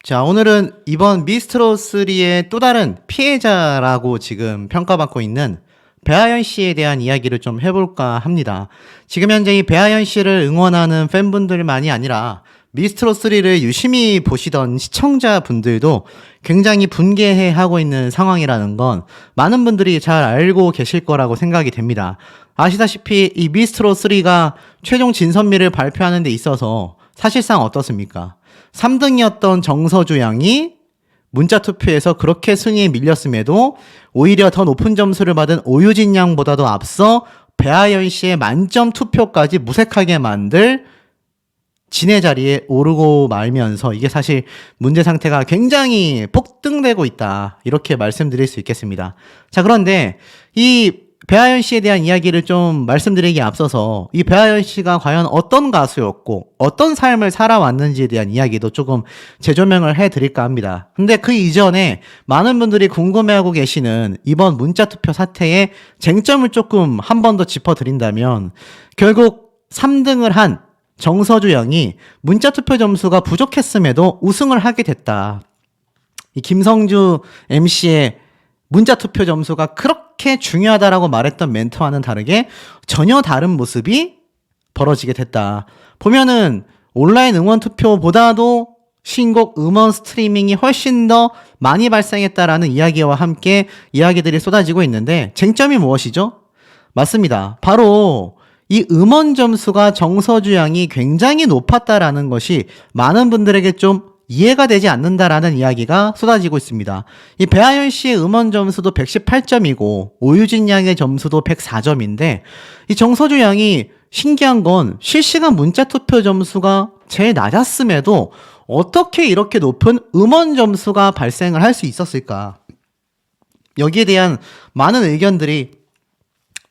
자, 오늘은 이번 미스트롯3의 또 다른 피해자라고 지금 평가받고 있는 배하연 씨에 대한 이야기를 좀 해볼까 합니다. 지금 현재 이 배하연 씨를 응원하는 팬분들만이 아니라 미스트롯3를 유심히 보시던 시청자분들도 굉장히 분개해하고 있는 상황이라는 건 많은 분들이 잘 알고 계실 거라고 생각이 됩니다. 아시다시피 이 미스트롯3가 최종 진선미를 발표하는 데 있어서 사실상 어떻습니까? 3등이었던 정서주 양이 문자투표에서 그렇게 승리에 밀렸음에도 오히려 더 높은 점수를 받은 오유진 양보다도 앞서 배하연 씨의 만점 투표까지 무색하게 만들 진의 자리에 오르고 말면서 이게 사실 문제 상태가 굉장히 폭등되고 있다, 이렇게 말씀드릴 수 있겠습니다. 자, 그런데 이 배하연 씨에 대한 이야기를 좀 말씀드리기에 앞서서 이 배하연 씨가 과연 어떤 가수였고 어떤 삶을 살아왔는지에 대한 이야기도 조금 재조명을 해드릴까 합니다. 근데 그 이전에 많은 분들이 궁금해하고 계시는 이번 문자투표 사태의 쟁점을 조금 한 번 더 짚어드린다면, 결국 3등을 한 정서주 양이 문자투표 점수가 부족했음에도 우승을 하게 됐다. 이 김성주 MC의 문자투표 점수가 그렇게 중요하다라고 말했던 멘트와는 다르게 전혀 다른 모습이 벌어지게 됐다. 보면은 온라인 응원 투표보다도 신곡 음원 스트리밍이 훨씬 더 많이 발생했다라는 이야기와 함께 이야기들이 쏟아지고 있는데, 쟁점이 무엇이죠? 맞습니다. 바로 이 음원 점수가 정서주 양이 굉장히 높았다라는 것이 많은 분들에게 좀 이해가 되지 않는다라는 이야기가 쏟아지고 있습니다. 이 배하연 씨의 음원 점수도 118점이고 오유진 양의 점수도 104점인데 이 정서주 양이 신기한 건 실시간 문자 투표 점수가 제일 낮았음에도 어떻게 이렇게 높은 음원 점수가 발생을 할 수 있었을까? 여기에 대한 많은 의견들이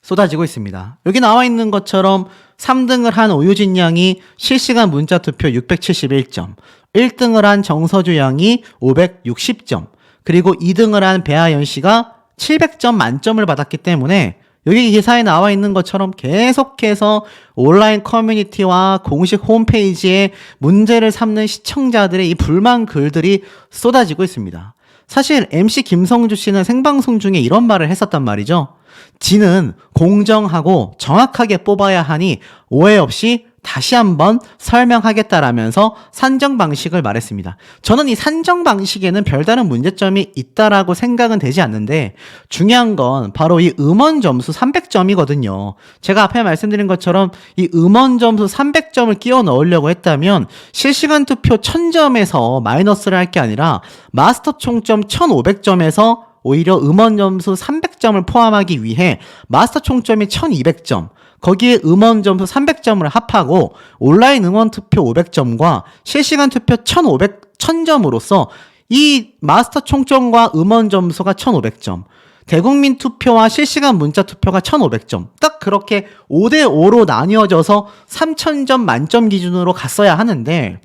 쏟아지고 있습니다. 여기 나와 있는 것처럼 3등을 한 오유진 양이 실시간 문자 투표 671점, 1등을 한 정서주 양이 560점, 그리고 2등을 한 배하연 씨가 700점 만점을 받았기 때문에 여기 기사에 나와 있는 것처럼 계속해서 온라인 커뮤니티와 공식 홈페이지에 문제를 삼는 시청자들의 이 불만 글들이 쏟아지고 있습니다. 사실 MC 김성주 씨는 생방송 중에 이런 말을 했었단 말이죠. 지는 공정하고 정확하게 뽑아야 하니 오해 없이 다시 한번 설명하겠다라면서 산정 방식을 말했습니다. 저는 이 산정 방식에는 별다른 문제점이 있다라고 생각은 되지 않는데, 중요한 건 바로 이 음원 점수 300점이거든요. 제가 앞에 말씀드린 것처럼 이 음원 점수 300점을 끼워 넣으려고 했다면 실시간 투표 1000점에서 마이너스를 할 게 아니라 마스터 총점 1500점에서 오히려 음원 점수 300점을 포함하기 위해 마스터 총점이 1200점, 거기에 음원 점수 300점을 합하고 온라인 응원 투표 500점과 실시간 투표 1000점으로서 이 마스터 총점과 음원 점수가 1500점, 대국민 투표와 실시간 문자 투표가 1500점, 딱 그렇게 5대5로 나뉘어져서 3000점 만점 기준으로 갔어야 하는데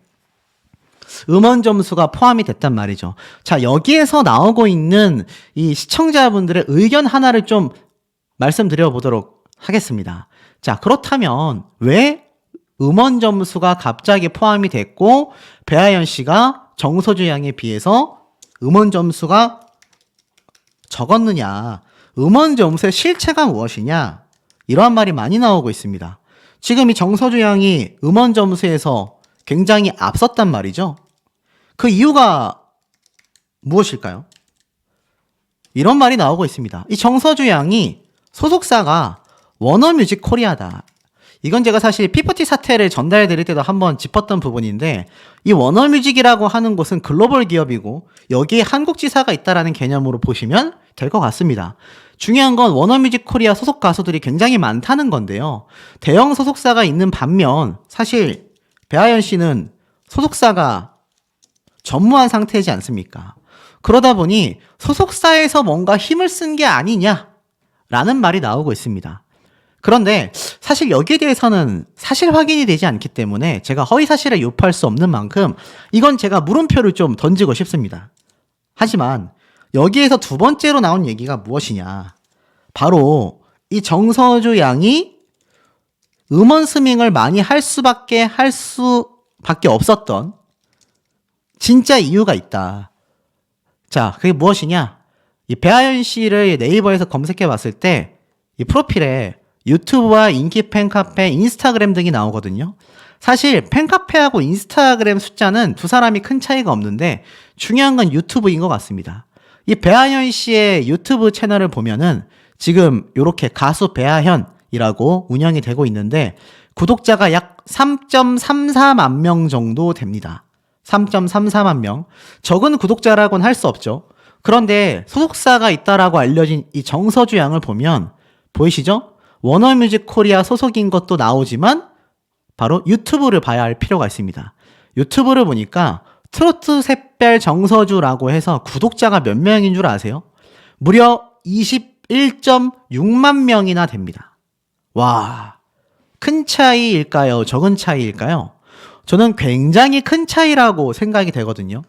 음원 점수가 포함이 됐단 말이죠. 자, 여기에서 나오고 있는 이 시청자분들의 의견 하나를 좀 말씀드려 보도록 하겠습니다. 자, 그렇다면 왜 음원 점수가 갑자기 포함이 됐고 배하연 씨가 정서주 양에 비해서 음원 점수가 적었느냐, 음원 점수의 실체가 무엇이냐, 이러한 말이 많이 나오고 있습니다. 지금 이 정서주 양이 음원 점수에서 굉장히 앞섰단 말이죠. 그 이유가 무엇일까요? 이런 말이 나오고 있습니다. 이 정서주 양이 소속사가 워너뮤직 코리아다. 이건 제가 사실 피프티 사태를 전달해 드릴 때도 한번 짚었던 부분인데, 이 워너뮤직이라고 하는 곳은 글로벌 기업이고 여기에 한국 지사가 있다라는 개념으로 보시면 될 것 같습니다. 중요한 건 워너뮤직 코리아 소속 가수들이 굉장히 많다는 건데요. 대형 소속사가 있는 반면 사실 배하연 씨는 소속사가 전무한 상태이지 않습니까? 그러다 보니 소속사에서 뭔가 힘을 쓴 게 아니냐라는 말이 나오고 있습니다. 그런데 사실 여기에 대해서는 사실 확인이 되지 않기 때문에 제가 허위사실에 유포할 수 없는 만큼 이건 제가 물음표를 좀 던지고 싶습니다. 하지만 여기에서 두 번째로 나온 얘기가 무엇이냐, 바로 이 정서주 양이 음원 스밍을 많이 할 수밖에 없었던 진짜 이유가 있다. 자, 그게 무엇이냐? 이 배아연 씨를 네이버에서 검색해 봤을 때 이 프로필에 유튜브와 인기 팬카페, 인스타그램 등이 나오거든요. 사실 팬카페하고 인스타그램 숫자는 두 사람이 큰 차이가 없는데 중요한 건 유튜브인 것 같습니다. 이 배아연 씨의 유튜브 채널을 보면은 지금 이렇게 가수 배아현이라고 운영이 되고 있는데 구독자가 약 3.34만 명 정도 됩니다. 3.34만 명. 적은 구독자라고는 할 수 없죠. 그런데 소속사가 있다라고 알려진 이 정서주 양을 보면 보이시죠? 워너뮤직 코리아 소속인 것도 나오지만 바로 유튜브를 봐야 할 필요가 있습니다. 유튜브를 보니까 트로트 샛별 정서주라고 해서 구독자가 몇 명인 줄 아세요? 무려 21.6만 명이나 됩니다. 와, 큰 차이일까요? 적은 차이일까요? 저는 굉장히 큰 차이라고 생각이 되거든요.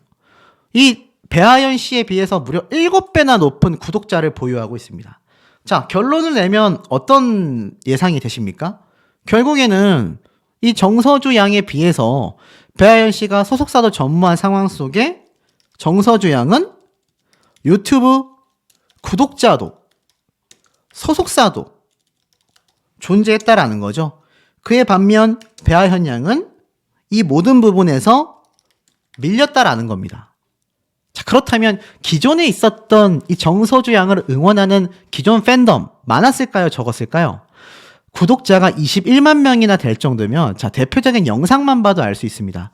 이 배아연 씨에 비해서 무려 7배나 높은 구독자를 보유하고 있습니다. 자, 결론을 내면 어떤 예상이 되십니까? 결국에는 이 정서주 양에 비해서 배아연 씨가 소속사도 전무한 상황 속에 정서주 양은 유튜브 구독자도 소속사도 존재했다라는 거죠. 그에 반면 배아현 양은 이 모든 부분에서 밀렸다라는 겁니다. 자, 그렇다면 기존에 있었던 이 정서주 양을 응원하는 기존 팬덤 많았을까요? 적었을까요? 구독자가 21만 명이나 될 정도면 자, 대표적인 영상만 봐도 알 수 있습니다.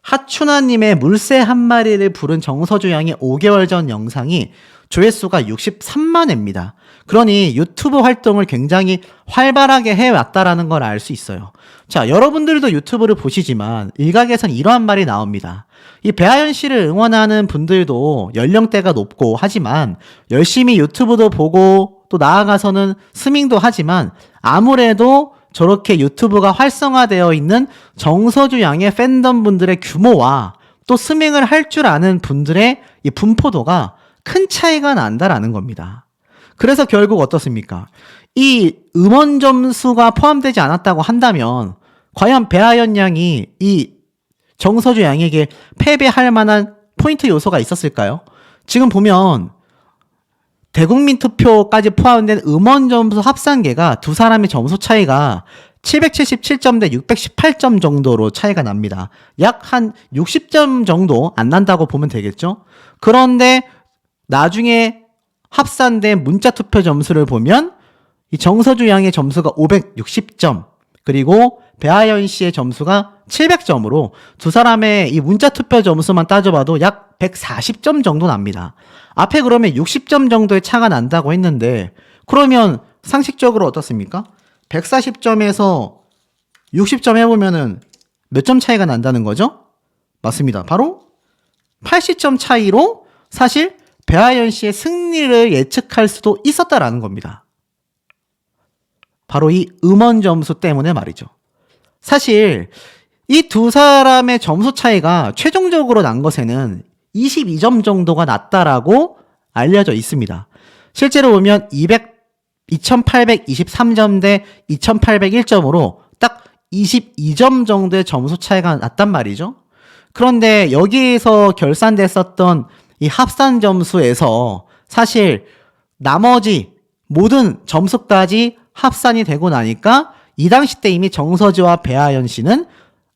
하춘아님의 물새 한 마리를 부른 정서주 양의 5개월 전 영상이 조회수가 63만 회입니다. 그러니 유튜브 활동을 굉장히 활발하게 해왔다라는 걸 알 수 있어요. 자, 여러분들도 유튜브를 보시지만 일각에선 이러한 말이 나옵니다. 이 배아연 씨를 응원하는 분들도 연령대가 높고 하지만 열심히 유튜브도 보고 또 나아가서는 스밍도 하지만 아무래도 저렇게 유튜브가 활성화되어 있는 정서주 양의 팬덤 분들의 규모와 또 스밍을 할 줄 아는 분들의 이 분포도가 큰 차이가 난다라는 겁니다. 그래서 결국 어떻습니까? 이 음원 점수가 포함되지 않았다고 한다면 과연 배아연 양이 이 정서주 양에게 패배할 만한 포인트 요소가 있었을까요? 지금 보면 대국민 투표까지 포함된 음원 점수 합산계가 두 사람의 점수 차이가 777점 대 618점 정도로 차이가 납니다. 약 한 60점 정도 안 난다고 보면 되겠죠? 그런데 나중에 합산된 문자 투표 점수를 보면 이 정서주 양의 점수가 560점, 그리고 배아연 씨의 점수가 700점으로 두 사람의 이 문자 투표 점수만 따져봐도 약 140점 정도 납니다. 앞에 그러면 60점 정도의 차가 난다고 했는데 그러면 상식적으로 어떻습니까? 140점에서 60점 해보면은 몇 점 차이가 난다는 거죠? 맞습니다. 바로 80점 차이로 사실 배아연 씨의 승리를 예측할 수도 있었다라는 겁니다. 바로 이 음원 점수 때문에 말이죠. 사실 이 두 사람의 점수 차이가 최종적으로 난 것에는 22점 정도가 났다라고 알려져 있습니다. 실제로 보면 2823점 대 2801점으로 딱 22점 정도의 점수 차이가 났단 말이죠. 그런데 여기에서 결산됐었던 이 합산 점수에서 사실 나머지 모든 점수까지 합산이 되고 나니까 이 당시 때 이미 정서주와 배아연 씨는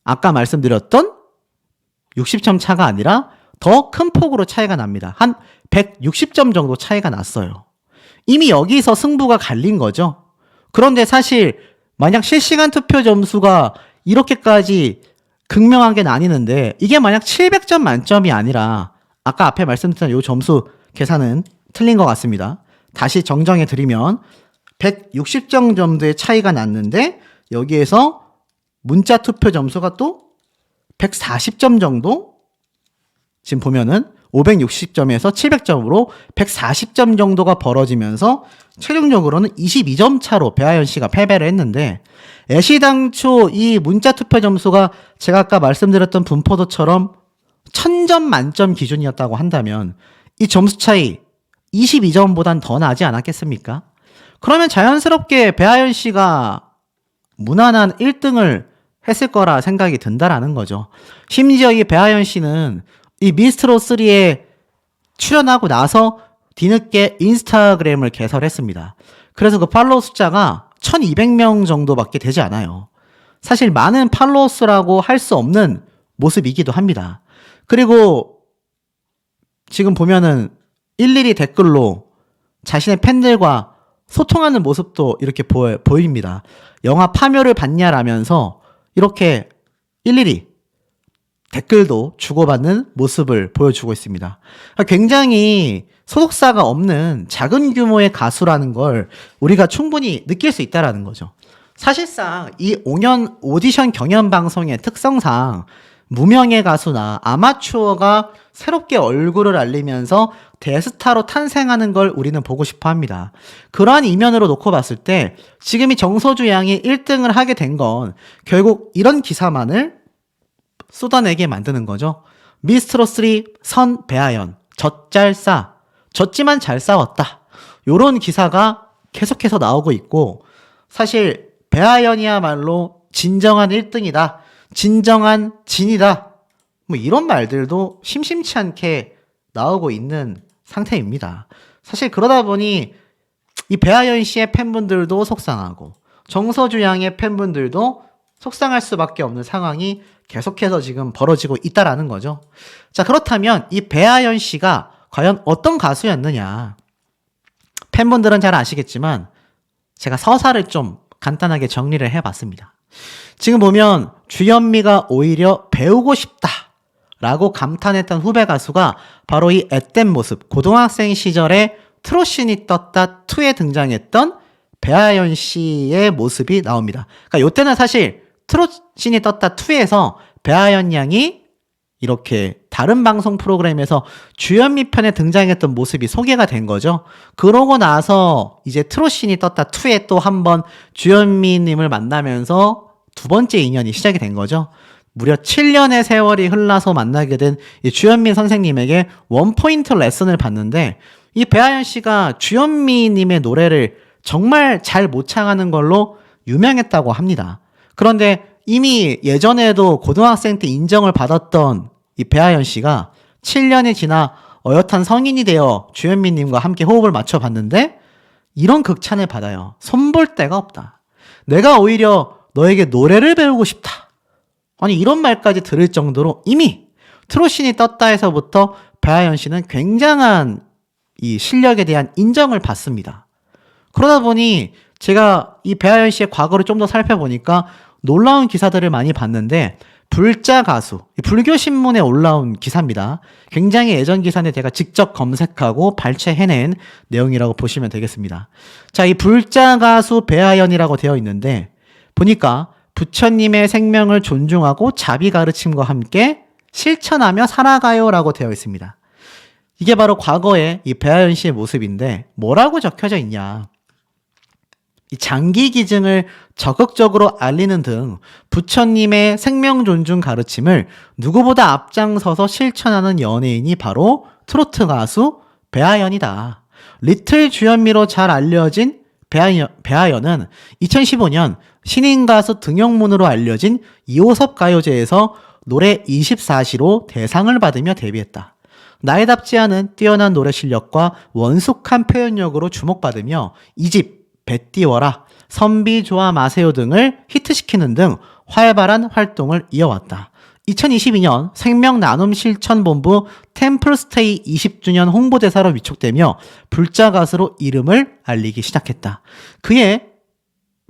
아까 말씀드렸던 60점 차가 아니라 더 큰 폭으로 차이가 납니다. 한 160점 정도 차이가 났어요. 이미 여기서 승부가 갈린 거죠. 그런데 사실 만약 실시간 투표 점수가 이렇게까지 극명하게 나뉘는데 이게 만약 700점 만점이 아니라 아까 앞에 말씀드렸던 이 점수 계산은 틀린 것 같습니다. 다시 정정해 드리면 160점 정도의 차이가 났는데 여기에서 문자 투표 점수가 또 140점 정도 지금 보면은 560점에서 700점으로 140점 정도가 벌어지면서 최종적으로는 22점 차로 배아연 씨가 패배를 했는데 애시당초 이 문자 투표 점수가 제가 아까 말씀드렸던 분포도처럼 1000점 만점 기준이었다고 한다면 이 점수 차이 22점보단 더 나지 않았겠습니까? 그러면 자연스럽게 배아연 씨가 무난한 1등을 했을 거라 생각이 든다라는 거죠. 심지어 이 배아연 씨는 이 미스트롯 3에 출연하고 나서 뒤늦게 인스타그램을 개설했습니다. 그래서 그 팔로워 숫자가 1200명 정도밖에 되지 않아요. 사실 많은 팔로워 수라고 할 수 없는 모습이기도 합니다. 그리고 지금 보면은 일일이 댓글로 자신의 팬들과 소통하는 모습도 이렇게 보입니다. 영화 파묘를 봤냐라면서 이렇게 일일이 댓글도 주고받는 모습을 보여주고 있습니다. 굉장히 소속사가 없는 작은 규모의 가수라는 걸 우리가 충분히 느낄 수 있다는 거죠. 사실상 이 5년 오디션 경연 방송의 특성상 무명의 가수나 아마추어가 새롭게 얼굴을 알리면서 대스타로 탄생하는 걸 우리는 보고 싶어 합니다. 그러한 이면으로 놓고 봤을 때 지금 이 정서주 양이 1등을 하게 된 건 결국 이런 기사만을 쏟아내게 만드는 거죠. 미스트롯 3 선 배아연 젖잘싸 졌지만 잘 싸웠다. 요런 기사가 계속해서 나오고 있고 사실 배아연이야말로 진정한 1등이다. 진정한 진이다. 뭐 이런 말들도 심심치 않게 나오고 있는 상태입니다. 사실 그러다 보니 이 배아연 씨의 팬분들도 속상하고 정서주 양의 팬분들도 속상할 수밖에 없는 상황이 계속해서 지금 벌어지고 있다라는 거죠. 자, 그렇다면 이 배아연 씨가 과연 어떤 가수였느냐? 팬분들은 잘 아시겠지만 제가 서사를 좀 간단하게 정리를 해봤습니다. 지금 보면 주현미가 오히려 배우고 싶다라고 감탄했던 후배 가수가 바로 이 앳된 모습, 고등학생 시절에 트롯신이 떴다 2에 등장했던 배아연 씨의 모습이 나옵니다. 그러니까 이때는 사실 트롯신이 떴다 2에서 배아연 양이 이렇게 다른 방송 프로그램에서 주현미 편에 등장했던 모습이 소개가 된 거죠. 그러고 나서 이제 트롯신이 떴다 2에 또 한 번 주현미님을 만나면서 두 번째 인연이 시작이 된 거죠. 무려 7년의 세월이 흘러서 만나게 된 이 주현미 선생님에게 원포인트 레슨을 받는데 이 배아연 씨가 주현미님의 노래를 정말 잘 모창하는 걸로 유명했다고 합니다. 그런데 이미 예전에도 고등학생 때 인정을 받았던 이 배아연 씨가 7년이 지나 어엿한 성인이 되어 주현미님과 함께 호흡을 맞춰봤는데 이런 극찬을 받아요. 손볼 데가 없다. 내가 오히려 너에게 노래를 배우고 싶다. 아니 이런 말까지 들을 정도로 이미 트롯신이 떴다에서부터 배아연 씨는 굉장한 이 실력에 대한 인정을 받습니다. 그러다 보니 제가 이 배아연 씨의 과거를 좀 더 살펴보니까 놀라운 기사들을 많이 봤는데 불자 가수, 불교신문에 올라온 기사입니다. 굉장히 예전 기사인데 제가 직접 검색하고 발췌해낸 내용이라고 보시면 되겠습니다. 자, 이 불자 가수 배아연이라고 되어 있는데 보니까 부처님의 생명을 존중하고 자비 가르침과 함께 실천하며 살아가요 라고 되어 있습니다. 이게 바로 과거의 이 배아연 씨의 모습인데 뭐라고 적혀져 있냐. 이 장기 기증을 적극적으로 알리는 등 부처님의 생명 존중 가르침을 누구보다 앞장서서 실천하는 연예인이 바로 트로트 가수 배아연이다. 리틀 주현미로 잘 알려진 배아연은 2015년 신인 가수 등용문으로 알려진 이호섭 가요제에서 노래 24시로 대상을 받으며 데뷔했다. 나이답지 않은 뛰어난 노래 실력과 원숙한 표현력으로 주목받으며 2집 배 띄워라, 선비 좋아 마세요 등을 히트시키는 등 활발한 활동을 이어왔다. 2022년 생명 나눔 실천본부 템플스테이 20주년 홍보대사로 위촉되며 불자 가수로 이름을 알리기 시작했다. 그의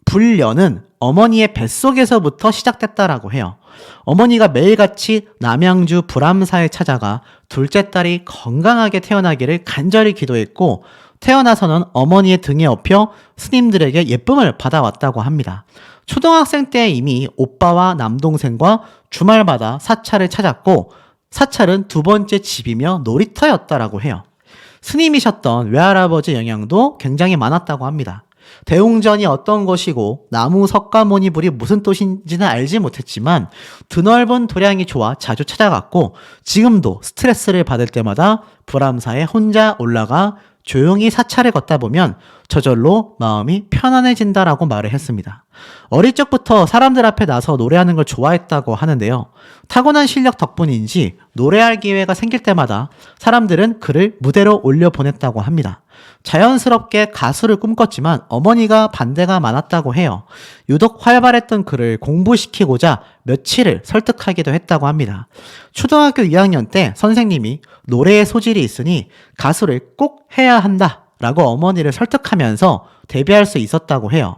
불려는 어머니의 뱃속에서부터 시작됐다라고 해요. 어머니가 매일같이 남양주 불암사에 찾아가 둘째 딸이 건강하게 태어나기를 간절히 기도했고 태어나서는 어머니의 등에 업혀 스님들에게 예쁨을 받아왔다고 합니다. 초등학생 때 이미 오빠와 남동생과 주말마다 사찰을 찾았고 사찰은 두 번째 집이며 놀이터였다라고 해요. 스님이셨던 외할아버지 영향도 굉장히 많았다고 합니다. 대웅전이 어떤 것이고 나무 석가모니불이 무슨 뜻인지는 알지 못했지만 드넓은 도량이 좋아 자주 찾아갔고 지금도 스트레스를 받을 때마다 불암사에 혼자 올라가 조용히 사찰을 걷다 보면 저절로 마음이 편안해진다라고 말을 했습니다. 어릴 적부터 사람들 앞에 나서 노래하는 걸 좋아했다고 하는데요. 타고난 실력 덕분인지 노래할 기회가 생길 때마다 사람들은 그를 무대로 올려보냈다고 합니다. 자연스럽게 가수를 꿈꿨지만 어머니가 반대가 많았다고 해요. 유독 활발했던 그를 공부시키고자 며칠을 설득하기도 했다고 합니다. 초등학교 2학년 때 선생님이 노래에 소질이 있으니 가수를 꼭 해야 한다 라고 어머니를 설득하면서 데뷔할 수 있었다고 해요.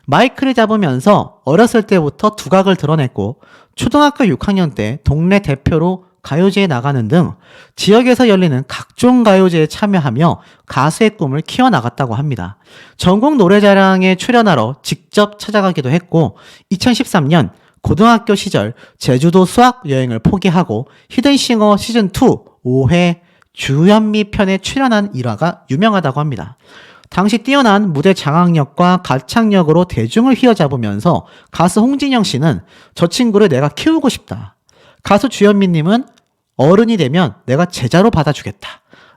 마이크를 잡으면서 어렸을 때부터 두각을 드러냈고 초등학교 6학년 때 동네 대표로 가요제에 나가는 등 지역에서 열리는 각종 가요제에 참여하며 가수의 꿈을 키워나갔다고 합니다. 전국 노래자랑에 출연하러 직접 찾아가기도 했고 2013년 고등학교 시절 제주도 수학여행을 포기하고 히든싱어 시즌2 5회 주현미 편에 출연한 일화가 유명하다고 합니다. 당시 뛰어난 무대 장악력과 가창력으로 대중을 휘어잡으면서 가수 홍진영 씨는 저 친구를 내가 키우고 싶다. 가수 주현미님은 어른이 되면 내가 제자로 받아주겠다.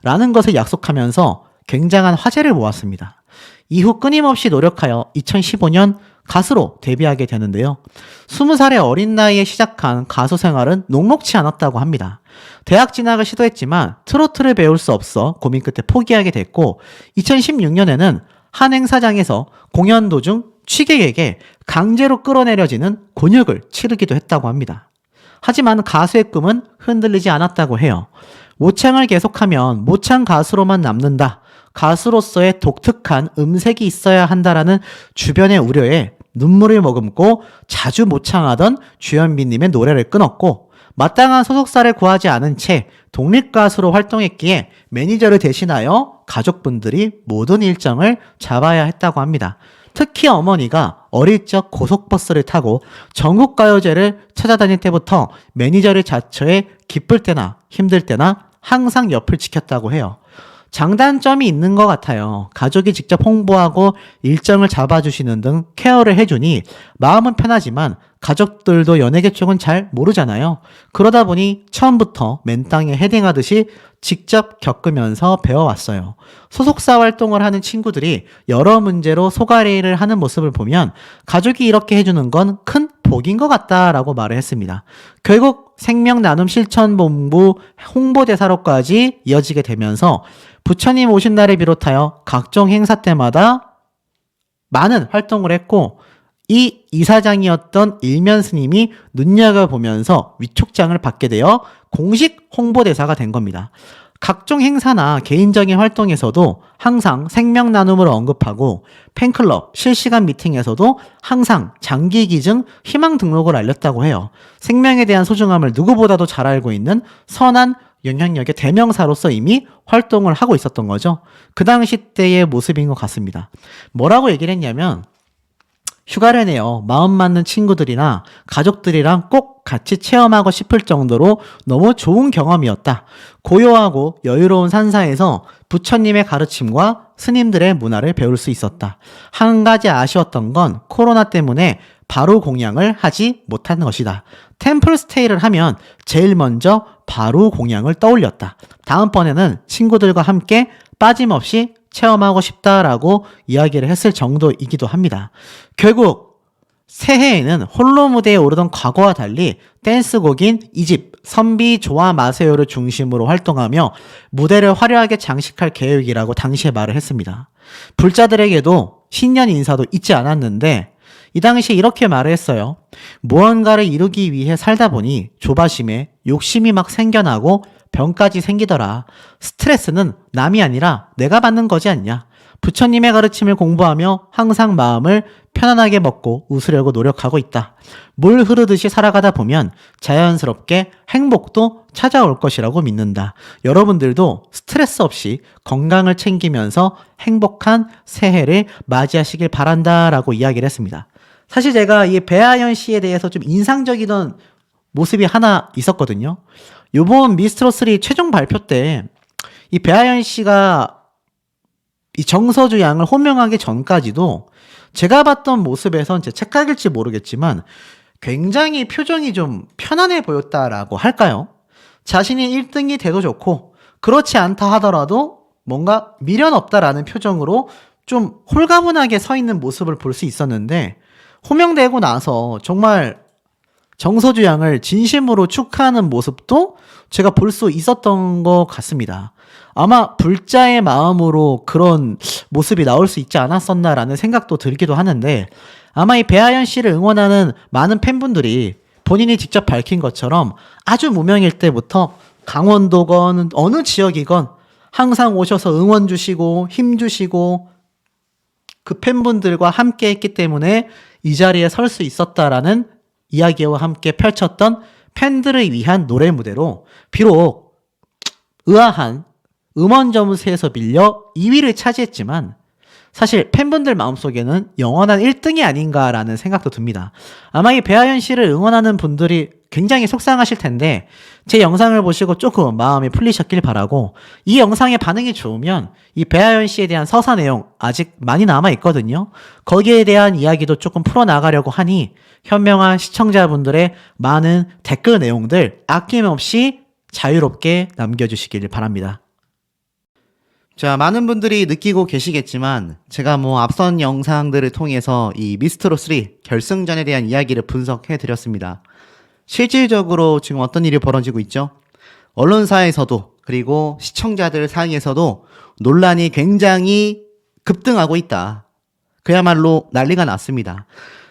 라는 것을 약속하면서 굉장한 화제를 모았습니다. 이후 끊임없이 노력하여 2015년 가수로 데뷔하게 되는데요. 20살의 어린 나이에 시작한 가수 생활은 녹록치 않았다고 합니다. 대학 진학을 시도했지만 트로트를 배울 수 없어 고민 끝에 포기하게 됐고 2016년에는 한 행사장에서 공연 도중 취객에게 강제로 끌어내려지는 곤욕을 치르기도 했다고 합니다. 하지만 가수의 꿈은 흔들리지 않았다고 해요. 모창을 계속하면 모창 가수로만 남는다. 가수로서의 독특한 음색이 있어야 한다라는 주변의 우려에 눈물을 머금고 자주 모창하던 주현미님의 노래를 끊었고 마땅한 소속사를 구하지 않은 채 독립가수로 활동했기에 매니저를 대신하여 가족분들이 모든 일정을 잡아야 했다고 합니다. 특히 어머니가 어릴 적 고속버스를 타고 전국가요제를 찾아다닐 때부터 매니저를 자처해 기쁠 때나 힘들 때나 항상 옆을 지켰다고 해요. 장단점이 있는 것 같아요. 가족이 직접 홍보하고 일정을 잡아주시는 등 케어를 해주니 마음은 편하지만 가족들도 연예계 쪽은 잘 모르잖아요. 그러다 보니 처음부터 맨땅에 헤딩하듯이 직접 겪으면서 배워왔어요. 소속사 활동을 하는 친구들이 여러 문제로 소가리를 하는 모습을 보면 가족이 이렇게 해주는 건 큰 복인 것 같다라고 말을 했습니다. 결국 생명나눔 실천본부 홍보대사로까지 이어지게 되면서 부처님 오신 날을 비롯하여 각종 행사 때마다 많은 활동을 했고 이 이사장이었던 일면 스님이 눈여겨보면서 위촉장을 받게 되어 공식 홍보대사가 된 겁니다. 각종 행사나 개인적인 활동에서도 항상 생명나눔을 언급하고 팬클럽 실시간 미팅에서도 항상 장기기증 희망 등록을 알렸다고 해요. 생명에 대한 소중함을 누구보다도 잘 알고 있는 선한 영향력의 대명사로서 이미 활동을 하고 있었던 거죠. 그 당시 때의 모습인 것 같습니다. 뭐라고 얘기를 했냐면 휴가를 내요. 마음 맞는 친구들이나 가족들이랑 꼭 같이 체험하고 싶을 정도로 너무 좋은 경험이었다. 고요하고 여유로운 산사에서 부처님의 가르침과 스님들의 문화를 배울 수 있었다. 한 가지 아쉬웠던 건 코로나 때문에 바로 공양을 하지 못한 것이다. 템플 스테이를 하면 제일 먼저 바로 공양을 떠올렸다. 다음번에는 친구들과 함께 빠짐없이 체험하고 싶다라고 이야기를 했을 정도이기도 합니다. 결국 새해에는 홀로 무대에 오르던 과거와 달리 댄스곡인 2집 선비 좋아 마세요를 중심으로 활동하며 무대를 화려하게 장식할 계획이라고 당시에 말을 했습니다. 불자들에게도 신년 인사도 잊지 않았는데 이 당시에 이렇게 말을 했어요. 무언가를 이루기 위해 살다 보니 조바심에 욕심이 막 생겨나고 병까지 생기더라. 스트레스는 남이 아니라 내가 받는 거지 않냐. 부처님의 가르침을 공부하며 항상 마음을 편안하게 먹고 웃으려고 노력하고 있다. 물 흐르듯이 살아가다 보면 자연스럽게 행복도 찾아올 것이라고 믿는다. 여러분들도 스트레스 없이 건강을 챙기면서 행복한 새해를 맞이하시길 바란다라고 이야기를 했습니다. 사실 제가 이 배아연 씨에 대해서 좀 인상적이던 모습이 하나 있었거든요. 요번 미스트롯3 최종 발표 때 이 배아연 씨가 이 정서주 양을 호명하기 전까지도 제가 봤던 모습에선 제 착각일지 모르겠지만 굉장히 표정이 좀 편안해 보였다라고 할까요? 자신이 1등이 돼도 좋고 그렇지 않다 하더라도 뭔가 미련 없다라는 표정으로 좀 홀가분하게 서 있는 모습을 볼 수 있었는데, 호명되고 나서 정말 정서주 양을 진심으로 축하하는 모습도 제가 볼 수 있었던 것 같습니다. 아마 불자의 마음으로 그런 모습이 나올 수 있지 않았었나라는 생각도 들기도 하는데, 아마 이 배아연 씨를 응원하는 많은 팬분들이 본인이 직접 밝힌 것처럼 아주 무명일 때부터 강원도건 어느 지역이건 항상 오셔서 응원 주시고 힘 주시고 그 팬분들과 함께 했기 때문에 이 자리에 설 수 있었다라는 이야기와 함께 펼쳤던 팬들을 위한 노래 무대로 비록 의아한 음원 점수에서 밀려 2위를 차지했지만 사실 팬분들 마음속에는 영원한 1등이 아닌가라는 생각도 듭니다. 아마 이 배아연 씨를 응원하는 분들이 굉장히 속상하실 텐데 제 영상을 보시고 조금 마음이 풀리셨길 바라고, 이 영상의 반응이 좋으면 이 배아연 씨에 대한 서사 내용 아직 많이 남아 있거든요. 거기에 대한 이야기도 조금 풀어나가려고 하니 현명한 시청자분들의 많은 댓글 내용들 아낌없이 자유롭게 남겨주시길 바랍니다. 자, 많은 분들이 느끼고 계시겠지만 제가 앞선 영상들을 통해서 이 미스트롯 3 결승전에 대한 이야기를 분석해 드렸습니다. 실질적으로 지금 어떤 일이 벌어지고 있죠? 언론사에서도 그리고 시청자들 사이에서도 논란이 굉장히 급등하고 있다. 그야말로 난리가 났습니다.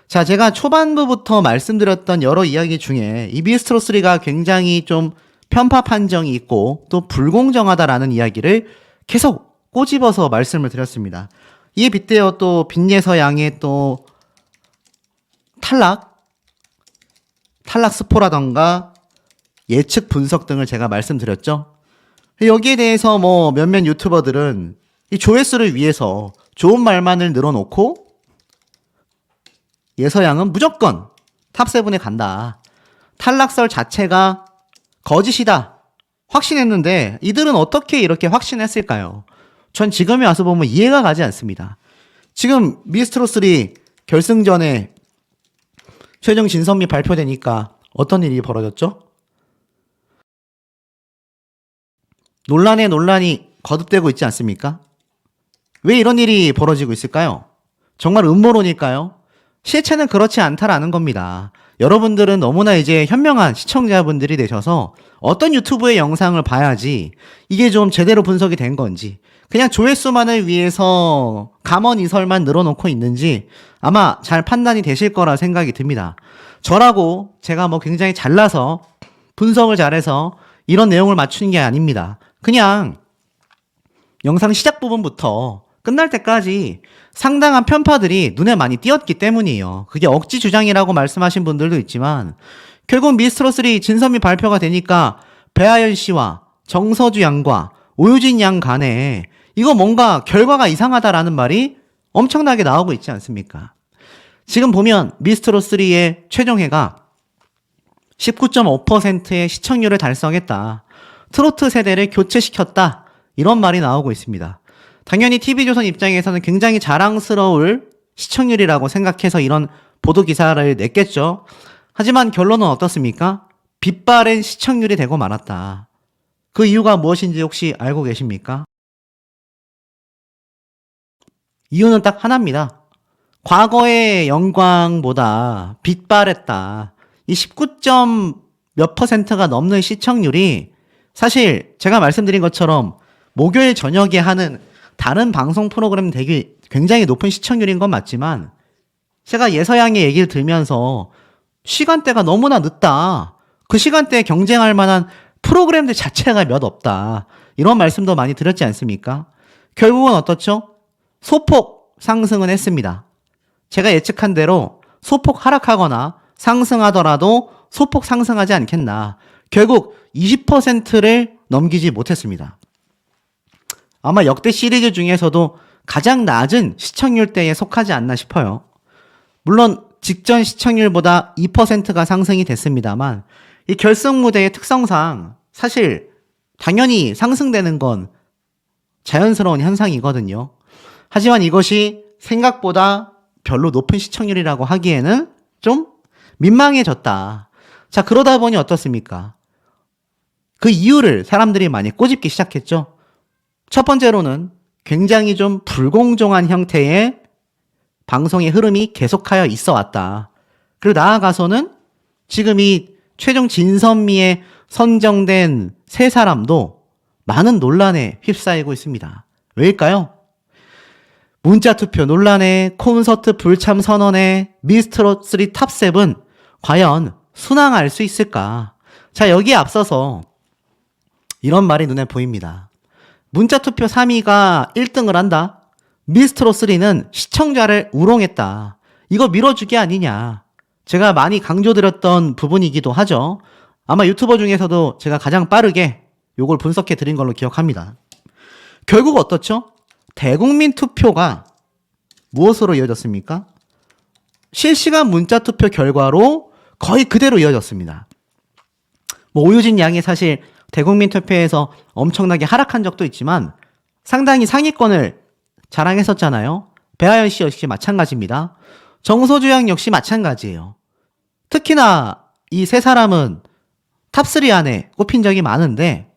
자, 제가 초반부부터 말씀드렸던 여러 이야기 중에 이 미스트롯 3가 굉장히 좀 편파 판정이 있고 또 불공정하다라는 이야기를 계속 꼬집어서 말씀을 드렸습니다. 이에 빗대어 또 빈예서 양의 또 탈락 스포라던가 예측 분석 등을 제가 말씀드렸죠. 여기에 대해서 몇몇 유튜버들은 이 조회수를 위해서 좋은 말만을 늘어놓고 예서양은 무조건 탑7에 간다, 탈락설 자체가 거짓이다 확신했는데, 이들은 어떻게 이렇게 확신했을까요? 전 지금에 와서 보면 이해가 가지 않습니다. 지금 미스트롯 3 결승전에 최종 진선미 발표되니까 어떤 일이 벌어졌죠? 논란에 논란이 거듭되고 있지 않습니까? 왜 이런 일이 벌어지고 있을까요? 정말 음모론일까요? 실체는 그렇지 않다라는 겁니다. 여러분들은 너무나 이제 현명한 시청자분들이 되셔서 어떤 유튜브의 영상을 봐야지 이게 좀 제대로 분석이 된 건지, 그냥 조회수만을 위해서 감언이설만 늘어놓고 있는지 아마 잘 판단이 되실 거라 생각이 듭니다. 저라고 제가 굉장히 잘나서 분석을 잘해서 이런 내용을 맞추는 게 아닙니다. 그냥 영상 시작 부분부터 끝날 때까지 상당한 편파들이 눈에 많이 띄었기 때문이에요. 그게 억지 주장이라고 말씀하신 분들도 있지만 결국 미스트롯 3 진선미 발표가 되니까 배아연 씨와 정서주 양과 오유진 양 간에 이거 뭔가 결과가 이상하다라는 말이 엄청나게 나오고 있지 않습니까? 지금 보면 미스트롯 3의 최종회가 19.5%의 시청률을 달성했다, 트로트 세대를 교체시켰다, 이런 말이 나오고 있습니다. 당연히 TV조선 입장에서는 굉장히 자랑스러울 시청률이라고 생각해서 이런 보도기사를 냈겠죠. 하지만 결론은 어떻습니까? 빛바랜 시청률이 되고 말았다. 그 이유가 무엇인지 혹시 알고 계십니까? 이유는 딱 하나입니다. 과거의 영광보다 빛바랬다. 이 19점 몇 %가 넘는 시청률이 사실 제가 말씀드린 것처럼 목요일 저녁에 하는 다른 방송 프로그램 대비 굉장히 높은 시청률인 건 맞지만, 제가 예서양의 얘기를 들면서 시간대가 너무나 늦다, 그 시간대에 경쟁할 만한 프로그램들 자체가 몇 없다, 이런 말씀도 많이 드렸지 않습니까? 결국은 어떻죠? 소폭 상승은 했습니다. 제가 예측한 대로 소폭 하락하거나 상승하더라도 소폭 상승하지 않겠나. 결국 20%를 넘기지 못했습니다. 아마 역대 시리즈 중에서도 가장 낮은 시청률대에 속하지 않나 싶어요. 물론 직전 시청률보다 2%가 상승이 됐습니다만 이 결승 무대의 특성상 사실 당연히 상승되는 건 자연스러운 현상이거든요. 하지만 이것이 생각보다 별로 높은 시청률이라고 하기에는 좀 민망해졌다. 자, 그러다 보니 어떻습니까? 그 이유를 사람들이 많이 꼬집기 시작했죠. 첫 번째로는 굉장히 좀 불공정한 형태의 방송의 흐름이 계속하여 있어 왔다. 그리고 나아가서는 지금 이 최종 진선미에 선정된 세 사람도 많은 논란에 휩싸이고 있습니다. 왜일까요? 문자투표 논란에, 콘서트 불참 선언에, 미스트롯3 탑7 과연 순항할 수 있을까? 자, 여기에 앞서서 이런 말이 눈에 보입니다. 문자투표 3위가 1등을 한다? 미스트롯3는 시청자를 우롱했다. 이거 밀어주기 아니냐. 제가 많이 강조드렸던 부분이기도 하죠. 아마 유튜버 중에서도 제가 가장 빠르게 요걸 분석해 드린 걸로 기억합니다. 결국 어떻죠? 대국민 투표가 무엇으로 이어졌습니까? 실시간 문자 투표 결과로 거의 그대로 이어졌습니다. 오유진 양이 사실 대국민 투표에서 엄청나게 하락한 적도 있지만 상당히 상위권을 자랑했었잖아요. 배아연 씨 역시 마찬가지입니다. 정서주 양 역시 마찬가지예요. 특히나 이 세 사람은 탑3 안에 꼽힌 적이 많은데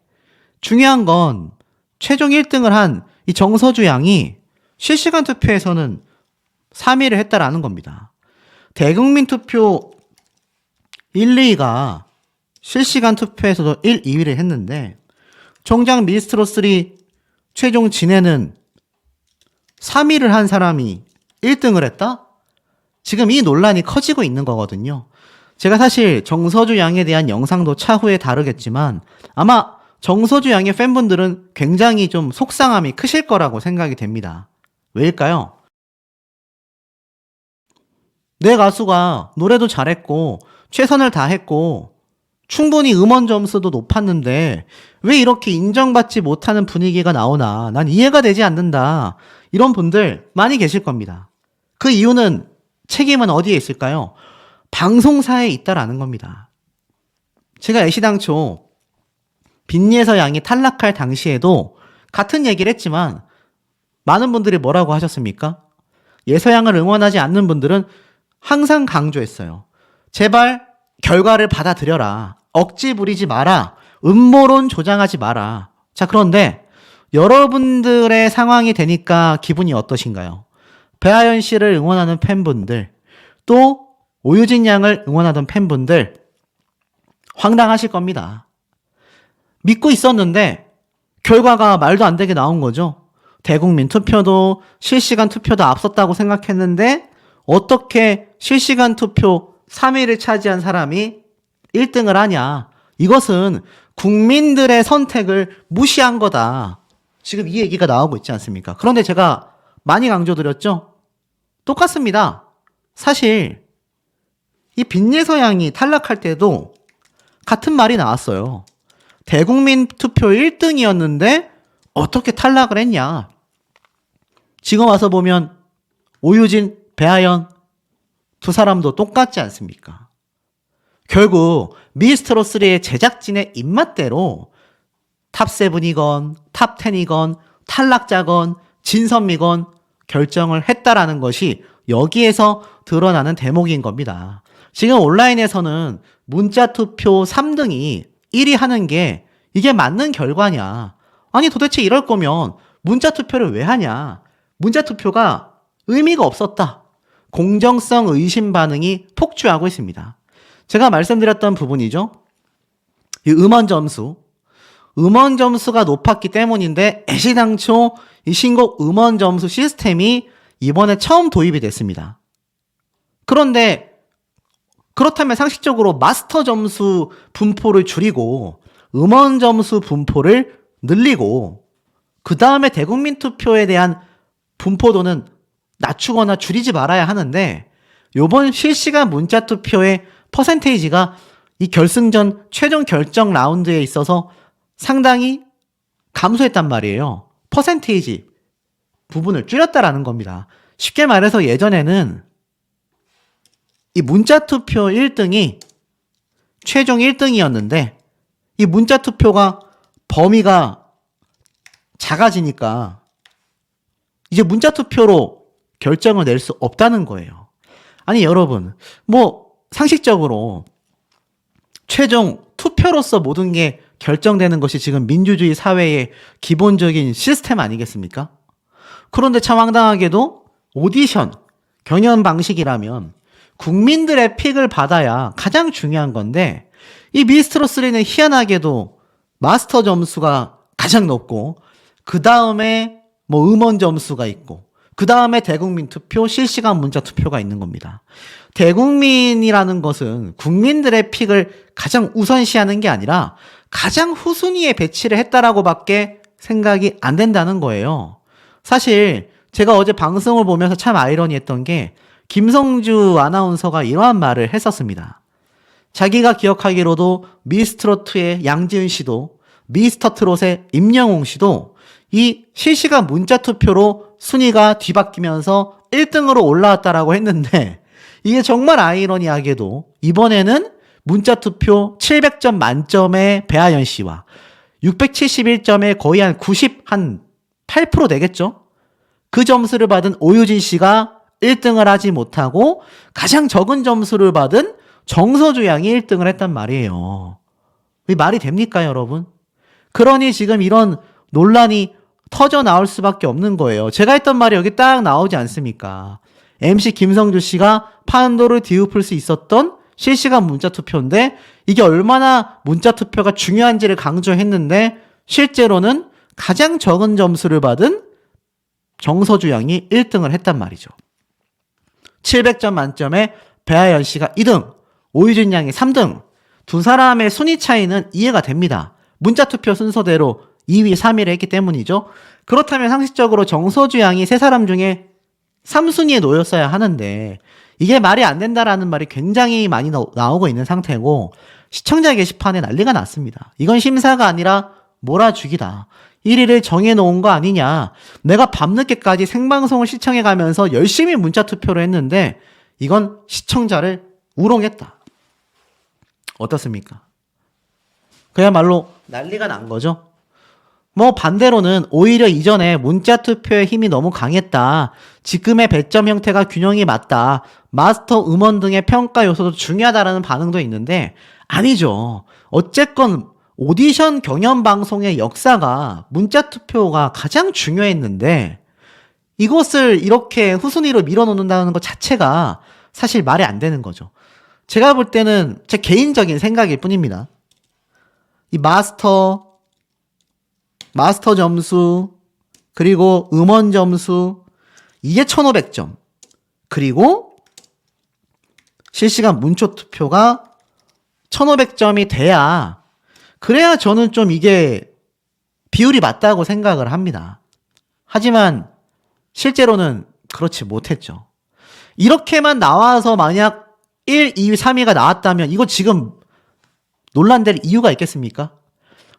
중요한 건 최종 1등을 한 이 정서주 양이 실시간 투표에서는 3위를 했다라는 겁니다. 대국민 투표 1, 2위가 실시간 투표에서도 1, 2위를 했는데 정작 미스트롯3 최종 진에는 3위를 한 사람이 1등을 했다? 지금 이 논란이 커지고 있는 거거든요. 제가 사실 정서주 양에 대한 영상도 차후에 다루겠지만 아마 정서주 양의 팬분들은 굉장히 좀 속상함이 크실 거라고 생각이 됩니다. 왜일까요? 내 가수가 노래도 잘했고 최선을 다했고 충분히 음원 점수도 높았는데 왜 이렇게 인정받지 못하는 분위기가 나오나 난 이해가 되지 않는다. 이런 분들 많이 계실 겁니다. 그 이유는 책임은 어디에 있을까요? 방송사에 있다라는 겁니다. 제가 애시당초 빈예서 양이 탈락할 당시에도 같은 얘기를 했지만 많은 분들이 뭐라고 하셨습니까? 예서양을 응원하지 않는 분들은 항상 강조했어요. 제발 결과를 받아들여라. 억지 부리지 마라. 음모론 조장하지 마라. 자, 그런데 여러분들의 상황이 되니까 기분이 어떠신가요? 배아연 씨를 응원하는 팬분들, 또 오유진 양을 응원하던 팬분들 황당하실 겁니다. 믿고 있었는데 결과가 말도 안 되게 나온 거죠. 대국민 투표도 실시간 투표도 앞섰다고 생각했는데 어떻게 실시간 투표 3위를 차지한 사람이 1등을 하냐. 이것은 국민들의 선택을 무시한 거다. 지금 이 얘기가 나오고 있지 않습니까? 그런데 제가 많이 강조드렸죠? 똑같습니다. 사실 이 빈예서 양이 탈락할 때도 같은 말이 나왔어요. 대국민 투표 1등이었는데 어떻게 탈락을 했냐. 지금 와서 보면 오유진, 배아연 두 사람도 똑같지 않습니까? 결국 미스트롯3의 제작진의 입맛대로 탑7이건 탑10이건 탈락자건 진선미건 결정을 했다라는 것이 여기에서 드러나는 대목인 겁니다. 지금 온라인에서는 문자투표 3등이 1위 하는 게 이게 맞는 결과냐. 아니 도대체 이럴 거면 문자투표를 왜 하냐. 문자투표가 의미가 없었다. 공정성 의심 반응이 폭주하고 있습니다. 제가 말씀드렸던 부분이죠. 이 음원 점수가 높았기 때문인데 애시당초 이 신곡 음원 점수 시스템이 이번에 처음 도입이 됐습니다. 그런데 그렇다면 상식적으로 마스터 점수 분포를 줄이고 음원 점수 분포를 늘리고 그 다음에 대국민 투표에 대한 분포도는 낮추거나 줄이지 말아야 하는데 이번 실시간 문자 투표의 퍼센테이지가 이 결승전 최종 결정 라운드에 있어서 상당히 감소했단 말이에요. 퍼센테이지 부분을 줄였다라는 겁니다. 쉽게 말해서 예전에는 이 문자투표 1등이 최종 1등이었는데 이 문자투표가 범위가 작아지니까 이제 문자투표로 결정을 낼 수 없다는 거예요. 아니 여러분 뭐 상식적으로 최종 투표로서 모든 게 결정되는 것이 지금 민주주의 사회의 기본적인 시스템 아니겠습니까? 그런데 참 황당하게도 오디션, 경연 방식이라면 국민들의 픽을 받아야 가장 중요한 건데 이 미스트롯3는 희한하게도 마스터 점수가 가장 높고 그 다음에 뭐 음원 점수가 있고 그 다음에 대국민 투표, 실시간 문자 투표가 있는 겁니다. 대국민이라는 것은 국민들의 픽을 가장 우선시하는 게 아니라 가장 후순위에 배치를 했다라고밖에 생각이 안 된다는 거예요. 사실 제가 어제 방송을 보면서 참 아이러니했던 게 김성주 아나운서가 이러한 말을 했었습니다. 자기가 기억하기로도 미스트롯2의 양지은 씨도 미스터트롯의 임영웅 씨도 이 실시간 문자 투표로 순위가 뒤바뀌면서 1등으로 올라왔다라고 했는데 이게 정말 아이러니하게도 이번에는 문자 투표 700점 만점의 배아연 씨와 671점에 거의 한 8% 되겠죠? 그 점수를 받은 오유진 씨가 1등을 하지 못하고 가장 적은 점수를 받은 정서주 양이 1등을 했단 말이에요. 이 말이 됩니까, 여러분? 그러니 지금 이런 논란이 터져 나올 수밖에 없는 거예요. 제가 했던 말이 여기 딱 나오지 않습니까? MC 김성주 씨가 판도를 뒤엎을 수 있었던 실시간 문자 투표인데 이게 얼마나 문자 투표가 중요한지를 강조했는데 실제로는 가장 적은 점수를 받은 정서주 양이 1등을 했단 말이죠. 700점 만점에 배아연 씨가 2등, 오유진 양이 3등. 두 사람의 순위 차이는 이해가 됩니다. 문자 투표 순서대로 2위, 3위를 했기 때문이죠. 그렇다면 상식적으로 정서주 양이 세 사람 중에 3순위에 놓였어야 하는데 이게 말이 안 된다라는 말이 굉장히 많이 나오고 있는 상태고 시청자 게시판에 난리가 났습니다. 이건 심사가 아니라 몰아주기다. 1위를 정해놓은 거 아니냐. 내가 밤늦게까지 생방송을 시청해가면서 열심히 문자 투표를 했는데 이건 시청자를 우롱했다. 어떻습니까? 그야말로 난리가 난 거죠. 뭐 반대로는 오히려 이전에 문자 투표의 힘이 너무 강했다. 지금의 배점 형태가 균형이 맞다. 마스터 음원 등의 평가 요소도 중요하다라는 반응도 있는데 아니죠. 어쨌건 오디션 경연 방송의 역사가 문자 투표가 가장 중요했는데 이것을 이렇게 후순위로 밀어놓는다는 것 자체가 사실 말이 안 되는 거죠. 제가 볼 때는 제 개인적인 생각일 뿐입니다. 이 마스터 점수, 그리고 음원 점수, 이게 1500점. 그리고 실시간 문자 투표가 1500점이 돼야, 그래야 저는 좀 이게 비율이 맞다고 생각을 합니다. 하지만 실제로는 그렇지 못했죠. 이렇게만 나와서 만약 1, 2, 3위가 나왔다면 이거 지금 논란될 이유가 있겠습니까?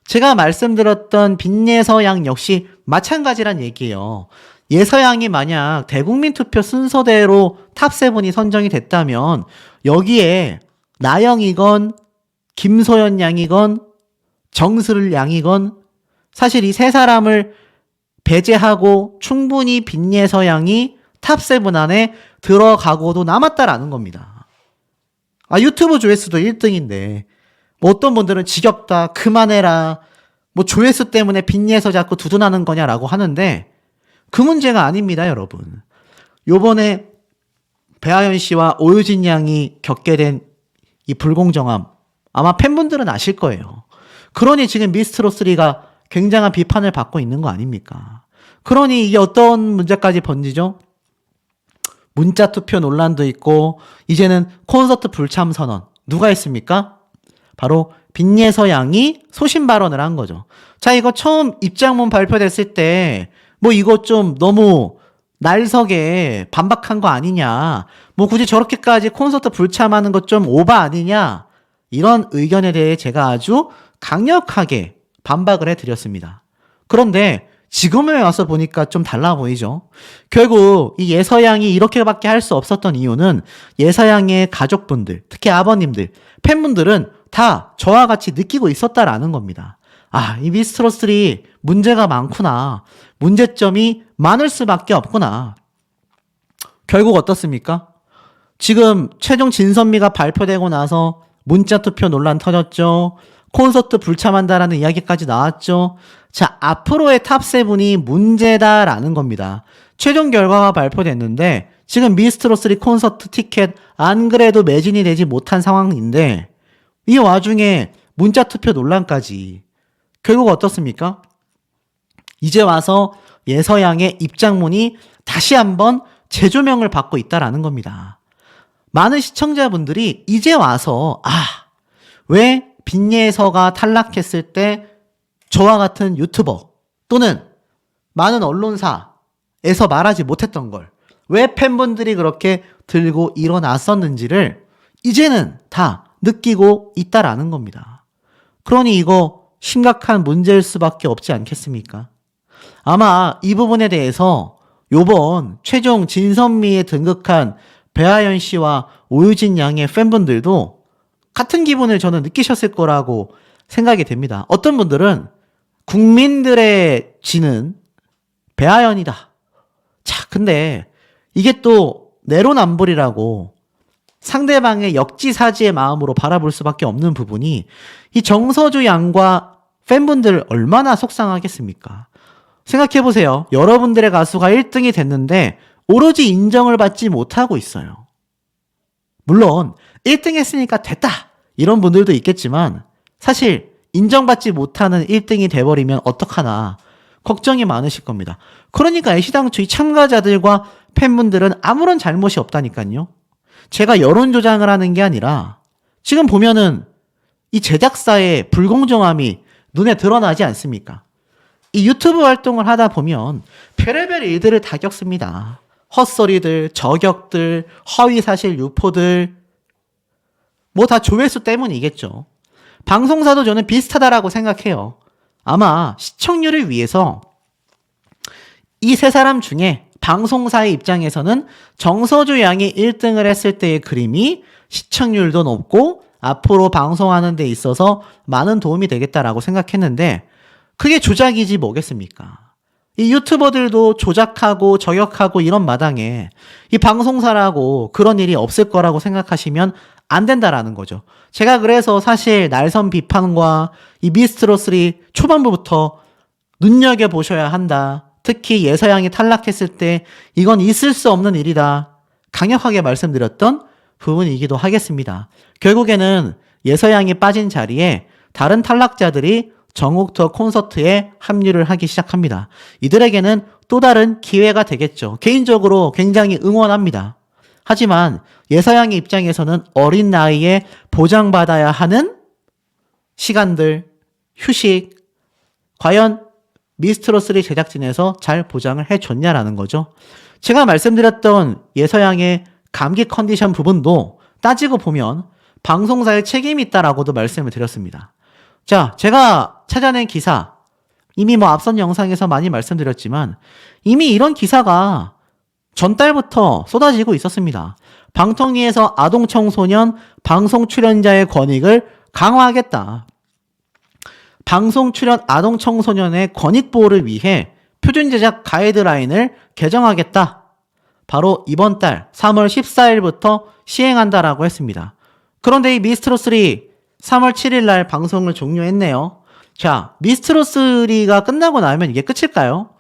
제가 말씀드렸던 빈예서양 역시 마찬가지란 얘기예요. 예서양이 만약 대국민 투표 순서대로 탑7이 선정이 됐다면 여기에 나영이건 김소연 양이건 정슬 양이건 사실 이 세 사람을 배제하고 충분히 빈예서양이 탑7 안에 들어가고도 남았다라는 겁니다. 유튜브 조회수도 1등인데 뭐 어떤 분들은 지겹다, 그만해라, 뭐 조회수 때문에 빈예서 자꾸 두둔하는 거냐라고 하는데 그 문제가 아닙니다, 여러분. 요번에 배아연 씨와 오유진 양이 겪게 된 이 불공정함 아마 팬분들은 아실 거예요. 그러니 지금 미스트롯3가 굉장한 비판을 받고 있는 거 아닙니까? 그러니 이게 어떤 문제까지 번지죠? 문자 투표 논란도 있고 이제는 콘서트 불참 선언. 누가 했습니까? 바로 빈예서 양이 소신 발언을 한 거죠. 자, 이거 처음 입장문 발표됐을 때 뭐 이거 좀 너무 날석에 반박한 거 아니냐. 뭐 굳이 저렇게까지 콘서트 불참하는 것 좀 오바 아니냐. 이런 의견에 대해 제가 아주 강력하게 반박을 해드렸습니다. 그런데 지금에 와서 보니까 좀 달라 보이죠. 결국 이 예서양이 이렇게밖에 할 수 없었던 이유는 예서양의 가족분들, 특히 아버님들, 팬분들은 다 저와 같이 느끼고 있었다라는 겁니다. 이 미스트롯3 문제가 많구나. 문제점이 많을 수밖에 없구나. 결국 어떻습니까? 지금 최종 진선미가 발표되고 나서 문자 투표 논란 터졌죠. 콘서트 불참한다라는 이야기까지 나왔죠. 자, 앞으로의 탑7이 문제다라는 겁니다. 최종 결과가 발표됐는데 지금 미스트롯3 콘서트 티켓 안 그래도 매진이 되지 못한 상황인데 이 와중에 문자 투표 논란까지. 결국 어떻습니까? 이제 와서 예서양의 입장문이 다시 한번 재조명을 받고 있다라는 겁니다. 많은 시청자분들이 이제 와서 왜 빈예서가 탈락했을 때 저와 같은 유튜버 또는 많은 언론사에서 말하지 못했던 걸 왜 팬분들이 그렇게 들고 일어났었는지를 이제는 다 느끼고 있다라는 겁니다. 그러니 이거 심각한 문제일 수밖에 없지 않겠습니까? 아마 이 부분에 대해서 요번 최종 진선미에 등극한 배아연 씨와 오유진 양의 팬분들도 같은 기분을 저는 느끼셨을 거라고 생각이 됩니다. 어떤 분들은 국민들의 지는 배아연이다. 자, 근데 이게 또 내로남불이라고 상대방의 역지사지의 마음으로 바라볼 수밖에 없는 부분이 이 정서주 양과 팬분들 얼마나 속상하겠습니까? 생각해보세요. 여러분들의 가수가 1등이 됐는데 오로지 인정을 받지 못하고 있어요. 물론 1등 했으니까 됐다 이런 분들도 있겠지만 사실 인정받지 못하는 1등이 돼버리면 어떡하나 걱정이 많으실 겁니다. 그러니까 애시당초 이 참가자들과 팬분들은 아무런 잘못이 없다니까요. 제가 여론 조장을 하는 게 아니라 지금 보면은 이 제작사의 불공정함이 눈에 드러나지 않습니까? 이 유튜브 활동을 하다 보면 별의별 일들을 다 겪습니다. 헛소리들, 저격들, 허위사실 유포들 뭐 다 조회수 때문이겠죠. 방송사도 저는 비슷하다라고 생각해요. 아마 시청률을 위해서 이 세 사람 중에 방송사의 입장에서는 정서주 양이 1등을 했을 때의 그림이 시청률도 높고 앞으로 방송하는 데 있어서 많은 도움이 되겠다라고 생각했는데 그게 조작이지 뭐겠습니까? 이 유튜버들도 조작하고 저격하고 이런 마당에 이 방송사라고 그런 일이 없을 거라고 생각하시면 안 된다라는 거죠. 제가 그래서 사실 날선 비판과 이 미스트롯3 초반부부터 눈여겨보셔야 한다. 특히 예서양이 탈락했을 때 이건 있을 수 없는 일이다. 강력하게 말씀드렸던 부분이기도 하겠습니다. 결국에는 예서양이 빠진 자리에 다른 탈락자들이 정옥투어 콘서트에 합류를 하기 시작합니다. 이들에게는 또 다른 기회가 되겠죠. 개인적으로 굉장히 응원합니다. 하지만 예서양의 입장에서는 어린 나이에 보장받아야 하는 시간들, 휴식, 과연 미스트롯3 제작진에서 잘 보장을 해줬냐라는 거죠. 제가 말씀드렸던 예서양의 감기 컨디션 부분도 따지고 보면 방송사의 책임이 있다라고도 말씀을 드렸습니다. 자, 제가 찾아낸 기사, 이미 앞선 영상에서 많이 말씀드렸지만 이미 이런 기사가 전달부터 쏟아지고 있었습니다. 방통위에서 아동청소년 방송 출연자의 권익을 강화하겠다. 방송 출연 아동청소년의 권익 보호를 위해 표준 제작 가이드라인을 개정하겠다. 바로 이번 달 3월 14일부터 시행한다라고 했습니다. 그런데 이 미스트롯3 3월 7일 날 방송을 종료했네요. 자, 미스트롯3가 끝나고 나면 이게 끝일까요?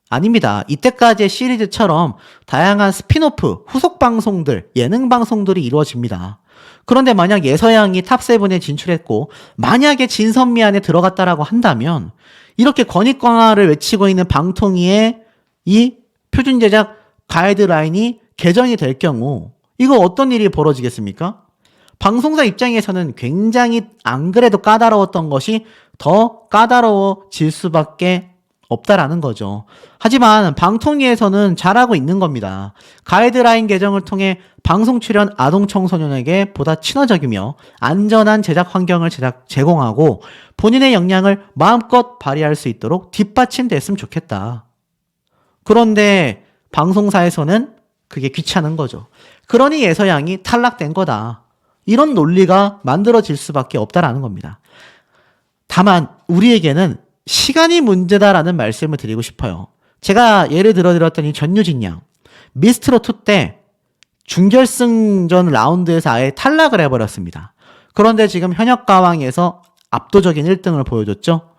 아닙니다. 이때까지의 시리즈처럼 다양한 스피노프, 후속 방송들, 예능 방송들이 이루어집니다. 그런데 만약 예서양이 탑7에 진출했고 만약에 진선미 안에 들어갔다라고 한다면 이렇게 권익 강화를 외치고 있는 방통위의 이 표준 제작 가이드라인이 개정이 될 경우 이거 어떤 일이 벌어지겠습니까? 방송사 입장에서는 굉장히 안 그래도 까다로웠던 것이 더 까다로워질 수밖에 없다라는 거죠. 하지만 방통위에서는 잘하고 있는 겁니다. 가이드라인 개정을 통해 방송 출연 아동 청소년에게 보다 친화적이며 안전한 제작 환경을 제공하고 본인의 역량을 마음껏 발휘할 수 있도록 뒷받침됐으면 좋겠다. 그런데 방송사에서는 그게 귀찮은 거죠. 그러니 예서양이 탈락된 거다. 이런 논리가 만들어질 수밖에 없다라는 겁니다. 다만 우리에게는 시간이 문제다라는 말씀을 드리고 싶어요. 제가 예를 들어 드렸던 이 전유진 양, 미스트롯2 때 준결승전 라운드에서 아예 탈락을 해버렸습니다. 그런데 지금 현역 가왕에서 압도적인 1등을 보여줬죠.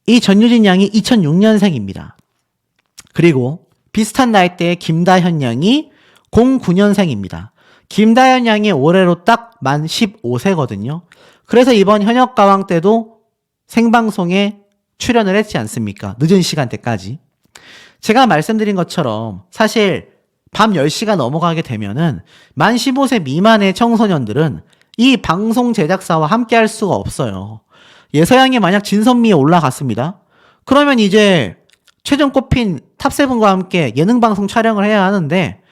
이 전유진 양이 2006년생입니다. 그리고 비슷한 나이대의 김다현 양이 09년생입니다. 김다현 양이 올해로 딱 만 15세거든요. 그래서 이번 현역가왕 때도 생방송에 출연을 했지 않습니까? 늦은 시간대까지. 제가 말씀드린 것처럼 사실 밤 10시가 넘어가게 되면은 만 15세 미만의 청소년들은 이 방송 제작사와 함께 할 수가 없어요. 예서양이 만약 진선미에 올라갔습니다. 그러면 이제 최종 꼽힌 탑7과 함께 예능방송 촬영을 해야 하는데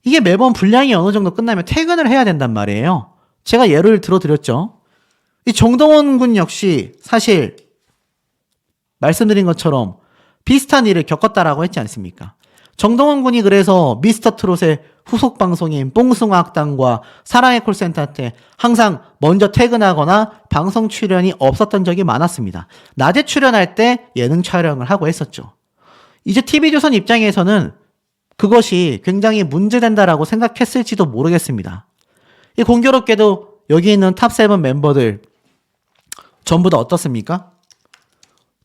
이게 매번 분량이 어느 정도 끝나면 퇴근을 해야 된단 말이에요. 제가 예를 들어드렸죠. 이 정동원 군 역시 사실 말씀드린 것처럼 비슷한 일을 겪었다라고 했지 않습니까? 정동원 군이 그래서 미스터트롯의 후속 방송인 뽕숭아학당과 사랑의 콜센터 때 항상 먼저 퇴근하거나 방송 출연이 없었던 적이 많았습니다. 낮에 출연할 때 예능 촬영을 하고 했었죠. 이제 TV조선 입장에서는 그것이 굉장히 문제된다라고 생각했을지도 모르겠습니다. 이 공교롭게도 여기 있는 탑7 멤버들 전부 다 어떻습니까?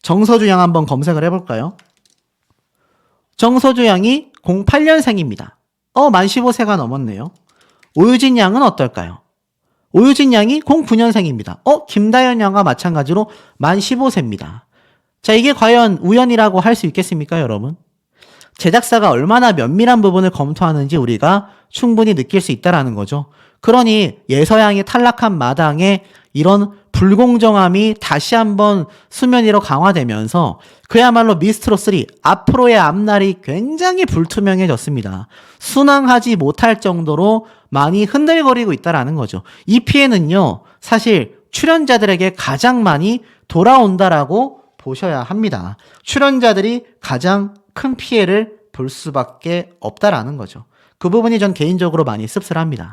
정서주 양 한번 검색을 해볼까요? 정서주 양이 08년생입니다. 만 15세가 넘었네요. 오유진 양은 어떨까요? 오유진 양이 09년생입니다. 김다현 양과 마찬가지로 만 15세입니다. 자, 이게 과연 우연이라고 할 수 있겠습니까, 여러분? 제작사가 얼마나 면밀한 부분을 검토하는지 우리가 충분히 느낄 수 있다라는 거죠. 그러니 예서양이 탈락한 마당에 이런 불공정함이 다시 한번 수면 위로 강화되면서 그야말로 미스트롯3 앞으로의 앞날이 굉장히 불투명해졌습니다. 순항하지 못할 정도로 많이 흔들거리고 있다라는 거죠. 이 피해는요, 사실 출연자들에게 가장 많이 돌아온다라고 보셔야 합니다. 출연자들이 가장 큰 피해를 볼 수밖에 없다라는 거죠. 그 부분이 전 개인적으로 많이 씁쓸합니다.